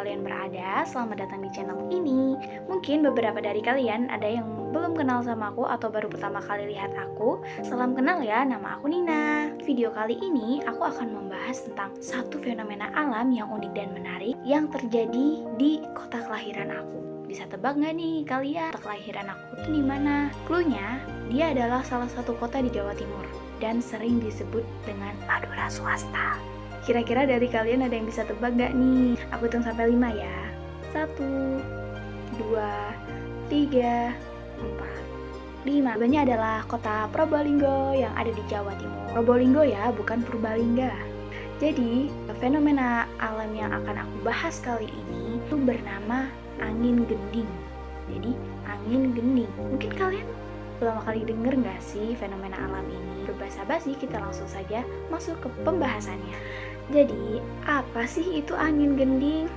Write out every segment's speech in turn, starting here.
kalian berada, selamat datang di channel ini. Mungkin beberapa dari kalian ada yang belum kenal sama aku atau baru pertama kali lihat aku. Salam kenal ya, nama aku Nina. Video kali ini aku akan membahas tentang satu fenomena alam yang unik dan menarik yang terjadi di kota kelahiran aku. Bisa tebak nggak nih kalian kota kelahiran aku itu di mana? Cluenya, dia adalah salah satu kota di Jawa Timur dan sering disebut dengan Madura Swasta. Kira-kira dari kalian ada yang bisa tebak gak nih? Aku hitung sampai 5 ya. 1, 2, 3, 4, 5. Jawabannya adalah kota Probolinggo yang ada di Jawa Timur. Probolinggo ya, bukan Purbalingga. Jadi, fenomena alam yang akan aku bahas kali ini itu bernama angin gending. Jadi, angin gending. Mungkin kalian pertama kali denger nggak sih fenomena alam ini? Berbahasa basi, kita langsung saja masuk ke pembahasannya. Jadi, apa sih itu angin gending?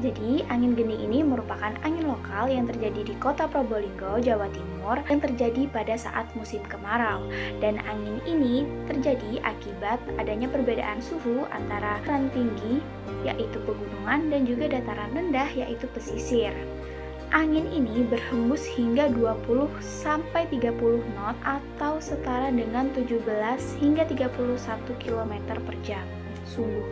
Jadi angin gending ini merupakan angin lokal yang terjadi di kota Probolinggo, Jawa Timur yang terjadi pada saat musim kemarau. Dan angin ini terjadi akibat adanya perbedaan suhu antara dataran tinggi, yaitu pegunungan, dan juga dataran rendah, yaitu pesisir. Angin ini berhembus hingga 20-30 knot atau setara dengan 17 hingga 31 km per jam. Sungguh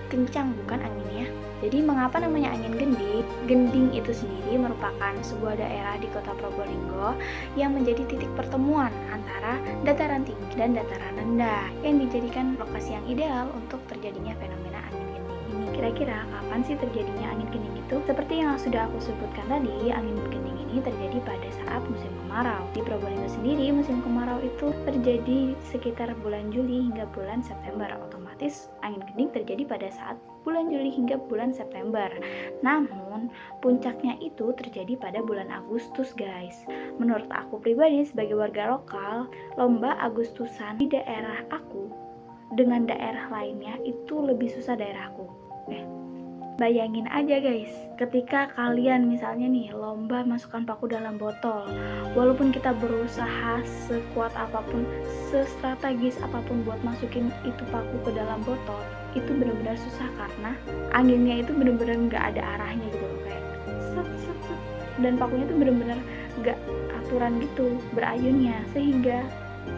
kencang bukan anginnya? Jadi mengapa namanya angin gending? Gending itu sendiri merupakan sebuah daerah di kota Probolinggo yang menjadi titik pertemuan antara dataran tinggi dan dataran rendah yang dijadikan lokasi yang ideal untuk terjadinya fenomena angin gending ini. Kira-kira kapan sih terjadinya angin gending itu? Seperti yang sudah aku sebutkan tadi, angin gending ini terjadi pada saat musim kemarau. Di Probolinggo sendiri, musim kemarau itu terjadi sekitar bulan Juli hingga bulan September. Otomatis angin gending terjadi pada saat bulan Juli hingga bulan September. Namun, puncaknya itu terjadi pada bulan Agustus, guys. Menurut aku pribadi sebagai warga lokal, lomba Agustusan di daerah aku dengan daerah lainnya itu lebih susah daerahku. Bayangin aja guys, ketika kalian misalnya nih lomba masukkan paku dalam botol, walaupun kita berusaha sekuat apapun, sestrategis apapun buat masukin itu paku ke dalam botol, itu benar-benar susah karena anginnya itu benar-benar nggak ada arahnya gitu loh, kayak set set set, dan pakunya tuh benar-benar nggak aturan gitu berayunnya, sehingga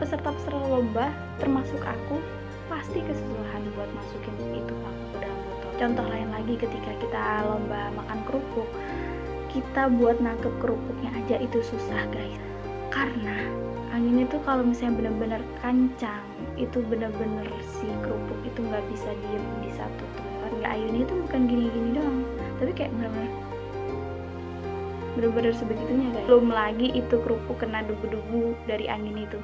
peserta-peserta lomba termasuk aku pasti kesusahan buat masukin itu paku ke dalam botol. Contoh lain lagi, ketika kita lomba makan kerupuk, kita buat nangkep kerupuknya aja itu susah guys, karena angin itu kalau misalnya benar-benar kencang, itu benar-benar si kerupuk itu nggak bisa diem di satu tempat. Nggak, ayunnya itu bukan gini-gini doang, tapi kayak benar-benar sebegitunya guys. Belum lagi itu kerupuk kena debu-debu dari angin itu,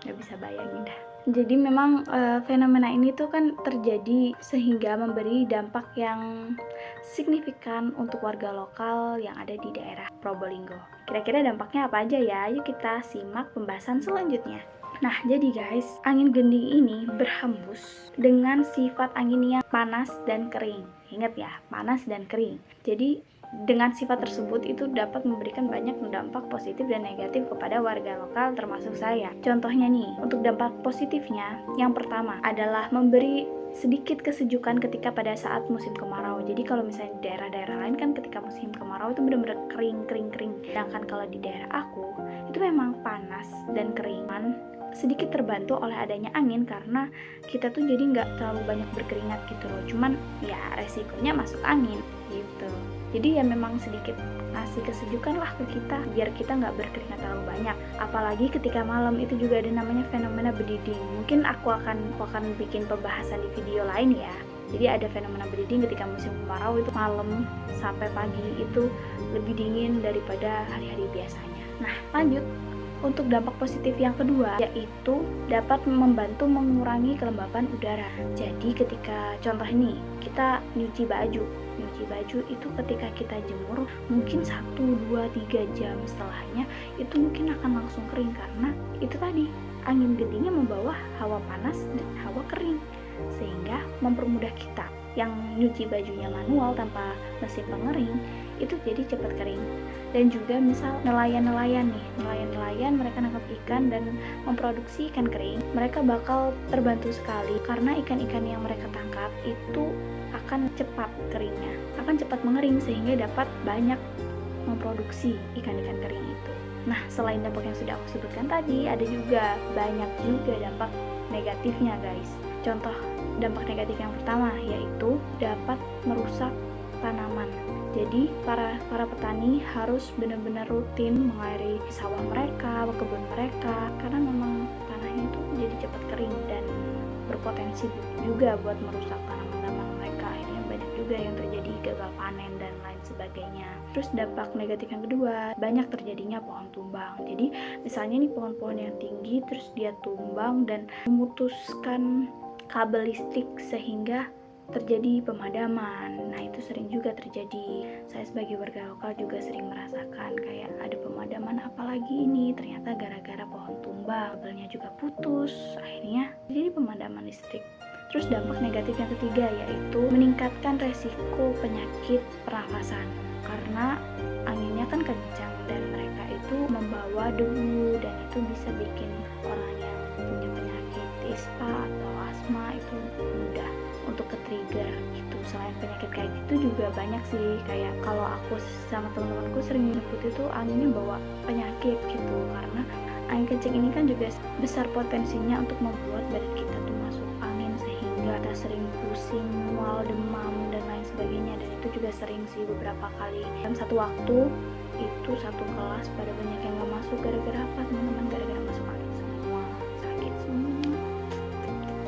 nggak bisa bayangin dah. Jadi memang fenomena ini tuh kan terjadi sehingga memberi dampak yang signifikan untuk warga lokal yang ada di daerah Probolinggo. Kira-kira dampaknya apa aja ya? Yuk kita simak pembahasan selanjutnya. Nah, jadi guys, angin gending ini berhembus dengan sifat angin yang panas dan kering. Ingat ya, panas dan kering. Jadi dengan sifat tersebut itu dapat memberikan banyak dampak positif dan negatif kepada warga lokal termasuk saya. Contohnya nih, untuk dampak positifnya, yang pertama adalah memberi sedikit kesejukan ketika pada saat musim kemarau. Jadi kalau misalnya di daerah-daerah lain kan ketika musim kemarau itu benar-benar kering. Sedangkan kalau di daerah aku itu memang panas dan keringan, sedikit terbantu oleh adanya angin karena kita tuh jadi nggak terlalu banyak berkeringat gitu loh. Cuman ya resikonya masuk angin gitu. Jadi ya memang sedikit ngasih kesejukan lah ke kita biar kita nggak berkeringat terlalu banyak. Apalagi ketika malam itu juga ada namanya fenomena bediding. Mungkin aku akan bikin pembahasan di video lain ya. Jadi ada fenomena bediding ketika musim kemarau itu malam sampai pagi itu lebih dingin daripada hari-hari biasanya. Nah, lanjut. Untuk dampak positif yang kedua, yaitu dapat membantu mengurangi kelembapan udara. Jadi ketika contoh ini, kita nyuci baju itu ketika kita jemur, mungkin 1, 2, 3 jam setelahnya, itu mungkin akan langsung kering karena itu tadi, angin gendingnya membawa hawa panas dan hawa kering, sehingga mempermudah kita yang nyuci bajunya manual tanpa mesin pengering, itu jadi cepat kering. Dan juga misal nelayan-nelayan nih, nelayan-nelayan mereka nangkap ikan dan memproduksi ikan kering, mereka bakal terbantu sekali karena ikan-ikan yang mereka tangkap itu akan cepat keringnya, akan cepat mengering sehingga dapat banyak memproduksi ikan-ikan kering itu. Nah, selain dampak yang sudah aku sebutkan tadi, ada juga banyak juga dampak negatifnya guys. Contoh dampak negatif yang pertama yaitu dapat merusak tanaman. Jadi para petani harus benar-benar rutin mengairi sawah mereka, kebun mereka, karena memang tanahnya itu jadi cepat kering dan berpotensi juga buat merusak tanaman-tanaman mereka. Akhirnya banyak juga yang terjadi gagal panen dan lain sebagainya. Terus dampak negatif yang kedua, banyak terjadinya pohon tumbang. Jadi misalnya nih pohon-pohon yang tinggi terus dia tumbang dan memutuskan kabel listrik sehingga terjadi pemadaman. Nah, itu sering juga terjadi. Saya sebagai warga lokal juga sering merasakan kayak ada pemadaman apalagi ini, ternyata gara-gara pohon tumbang, kabelnya juga putus, akhirnya jadi pemadaman listrik. Terus dampak negatif yang ketiga yaitu meningkatkan resiko penyakit pernafasan karena anginnya kan kencang dan mereka itu membawa debu dan itu bisa bikin orang yang punya penyakit ispa atau asma itu mudah untuk ke-trigger gitu. Selain penyakit kayak gitu juga banyak sih, kayak kalau aku sama teman-temanku sering nyebut itu anginnya bawa penyakit gitu, karena angin kencing ini kan juga besar potensinya untuk membuat badan kita tuh masuk angin sehingga kita sering pusing, mual, demam dan lain sebagainya. Dan itu juga sering sih beberapa kali dalam satu waktu itu satu kelas pada banyak yang gak masuk gara-gara apa teman-teman? Gara-gara masuk angin semua, sakit semua.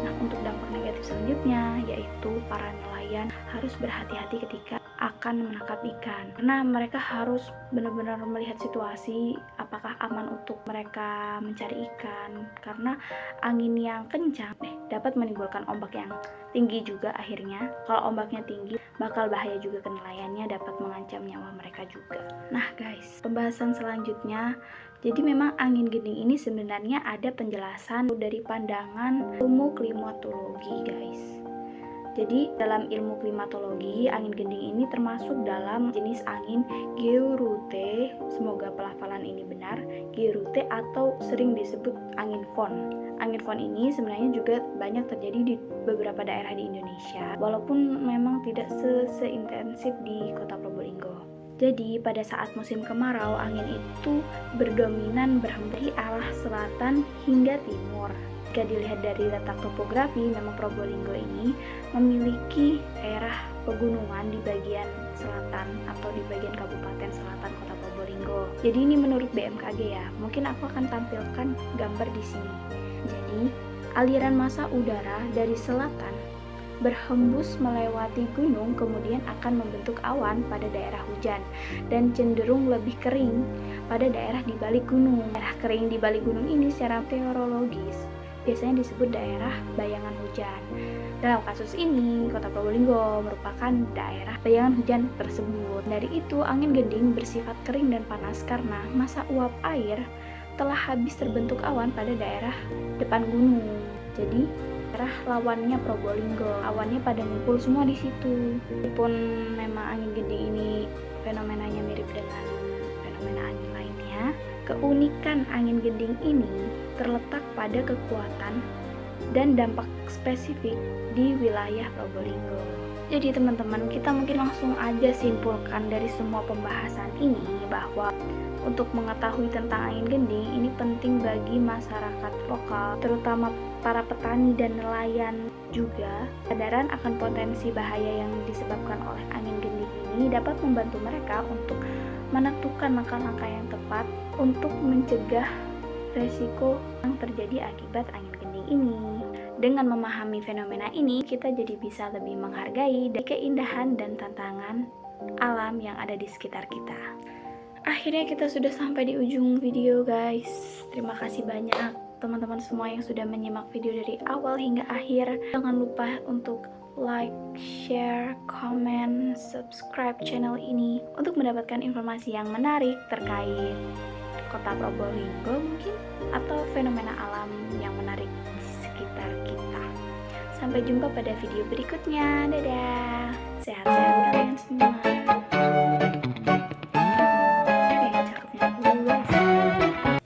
Nah, untuk dampak negatif selanjutnya yaitu para nelayan harus berhati-hati ketika akan menangkap ikan karena mereka harus benar-benar melihat situasi apakah aman untuk mereka mencari ikan, karena angin yang kencang dapat menimbulkan ombak yang tinggi juga. Akhirnya kalau ombaknya tinggi bakal bahaya juga ke nelayannya, dapat mengancam nyawa mereka juga. Nah guys, pembahasan selanjutnya, jadi memang angin gending ini sebenarnya ada penjelasan dari pandangan ilmu klimatologi guys. Jadi dalam ilmu klimatologi, angin gending ini termasuk dalam jenis angin geurute, semoga pelafalan ini benar, geurute atau sering disebut angin fon. Angin fon ini sebenarnya juga banyak terjadi di beberapa daerah di Indonesia, walaupun memang tidak seintensif di Kota Probolinggo. Jadi pada saat musim kemarau, angin itu berdominan berhembus dari arah selatan hingga timur. Jika dilihat dari letak topografi, memang Probolinggo ini memiliki daerah pegunungan di bagian selatan atau di bagian Kabupaten Selatan Kota Probolinggo. Jadi ini menurut BMKG ya. Mungkin aku akan tampilkan gambar di sini. Jadi aliran massa udara dari selatan berhembus melewati gunung kemudian akan membentuk awan pada daerah hujan dan cenderung lebih kering pada daerah di balik gunung. Daerah kering di balik gunung ini secara meteorologis biasanya disebut daerah bayangan hujan. Dalam kasus ini, Kota Probolinggo merupakan daerah bayangan hujan tersebut. Dari itu, angin gending bersifat kering dan panas karena massa uap air telah habis terbentuk awan pada daerah depan gunung. Jadi, daerah lawannya Probolinggo, awannya pada ngumpul semua di situ. Walaupun memang angin gending ini fenomenanya mirip dengan fenomena angin lainnya, keunikan angin gending ini terletak pada kekuatan dan dampak spesifik di wilayah Probolinggo. Jadi teman-teman, kita mungkin langsung aja simpulkan dari semua pembahasan ini bahwa untuk mengetahui tentang angin gending ini penting bagi masyarakat lokal, terutama para petani dan nelayan juga. Kesadaran akan potensi bahaya yang disebabkan oleh angin gending ini dapat membantu mereka untuk menentukan langkah-langkah yang tepat untuk mencegah resiko yang terjadi akibat angin gending ini. Dengan memahami fenomena ini, kita jadi bisa lebih menghargai keindahan dan tantangan alam yang ada di sekitar kita. Akhirnya kita sudah sampai di ujung video guys. Terima kasih banyak teman-teman semua yang sudah menyimak video dari awal hingga akhir. Jangan lupa untuk like, share, comment, subscribe channel ini untuk mendapatkan informasi yang menarik terkait Kota Probolinggo mungkin, atau fenomena alam yang menarik di sekitar kita. Sampai jumpa pada video berikutnya. Dadah. Sehat-sehat kalian semua.